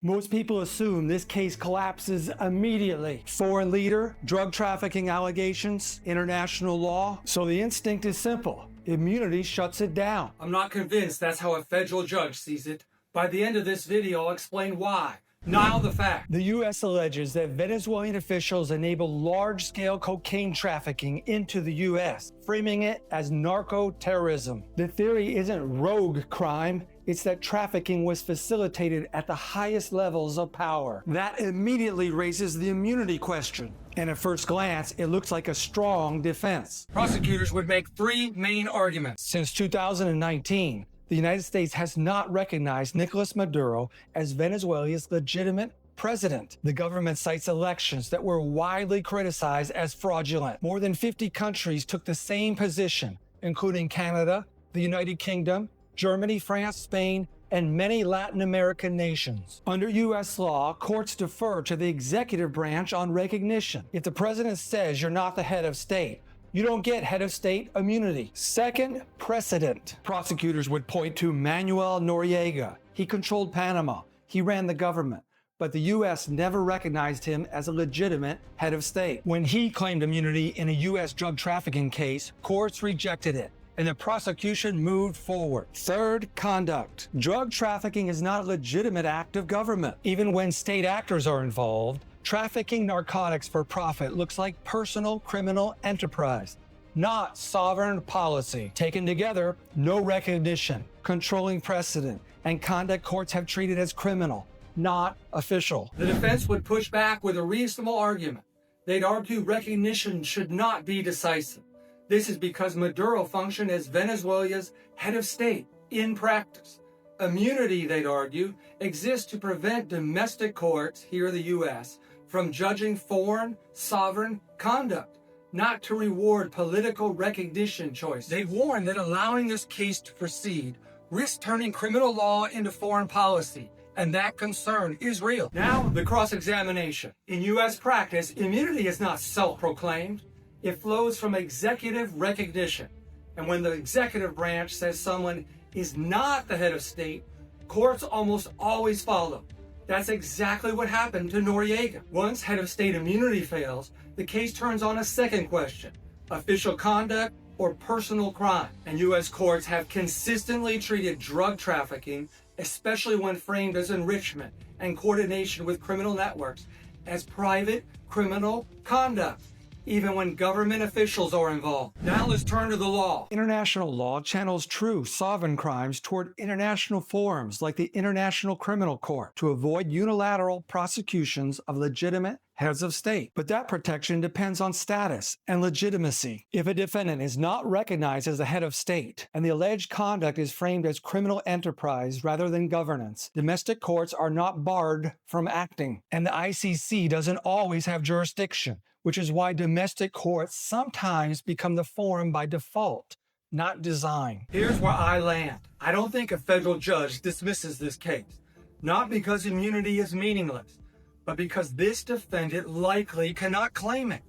Most people assume this case collapses immediately. Foreign leader, drug trafficking allegations, international law. So the instinct is simple. Immunity shuts it down. I'm not convinced that's how a federal judge sees it. By the end of this video, I'll explain why. Now the fact. The U.S. alleges that Venezuelan officials enabled large-scale cocaine trafficking into the U.S., framing it as narco-terrorism. The theory isn't rogue crime, it's that trafficking was facilitated at the highest levels of power. That immediately raises the immunity question. And at first glance, it looks like a strong defense. Prosecutors would make three main arguments. Since 2019, the United States has not recognized Nicolas Maduro as Venezuela's legitimate president. The government cites elections that were widely criticized as fraudulent. More than 50 countries took the same position, including Canada, the United Kingdom, Germany, France, Spain, and many Latin American nations. Under U.S. law, courts defer to the executive branch on recognition. If the president says you're not the head of state, you don't get head of state immunity. Second, precedent. Prosecutors would point to Manuel Noriega. He controlled Panama. He ran the government. But the U.S. never recognized him as a legitimate head of state. When he claimed immunity in a U.S. drug trafficking case, courts rejected it, and the prosecution moved forward. Third, conduct. Drug trafficking is not a legitimate act of government. Even when state actors are involved, trafficking narcotics for profit looks like personal criminal enterprise, not sovereign policy. Taken together, no recognition, controlling precedent, and conduct courts have treated as criminal, not official. The defense would push back with a reasonable argument. They'd argue recognition should not be decisive. This is because Maduro functioned as Venezuela's head of state in practice. Immunity, they'd argue, exists to prevent domestic courts, here in the U.S., from judging foreign, sovereign conduct, not to reward political recognition choices. They warn that allowing this case to proceed risks turning criminal law into foreign policy, and that concern is real. Now, the cross-examination. In U.S. practice, immunity is not self-proclaimed. It flows from executive recognition. And when the executive branch says someone is not the head of state, courts almost always follow. That's exactly what happened to Noriega. Once head of state immunity fails, the case turns on a second question: official conduct or personal crime. And U.S. courts have consistently treated drug trafficking, especially when framed as enrichment and coordination with criminal networks, as private criminal conduct, even when government officials are involved. Now let's turn to the law. International law channels true sovereign crimes toward international forums like the International Criminal Court to avoid unilateral prosecutions of legitimate heads of state. But that protection depends on status and legitimacy. If a defendant is not recognized as the head of state and the alleged conduct is framed as criminal enterprise rather than governance, domestic courts are not barred from acting. And the ICC doesn't always have jurisdiction, which is why domestic courts sometimes become the forum by default, not design. Here's where I land. I don't think a federal judge dismisses this case, not because immunity is meaningless, but because this defendant likely cannot claim it.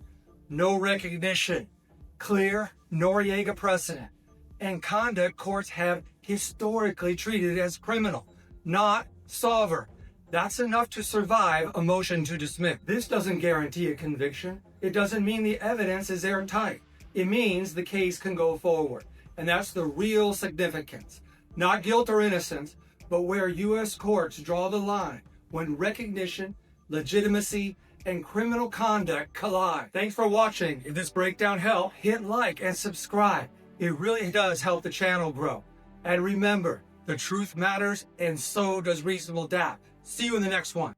No recognition, clear Noriega precedent, and conduct courts have historically treated as criminal, not sovereign. That's enough to survive a motion to dismiss. This doesn't guarantee a conviction. It doesn't mean the evidence is airtight. It means the case can go forward. And that's the real significance. Not guilt or innocence, but where U.S. courts draw the line when recognition, legitimacy, and criminal conduct collide. Thanks for watching. If this breakdown helped, hit like and subscribe. It really does help the channel grow. And remember, the truth matters, and so does reasonable doubt. See you in the next one.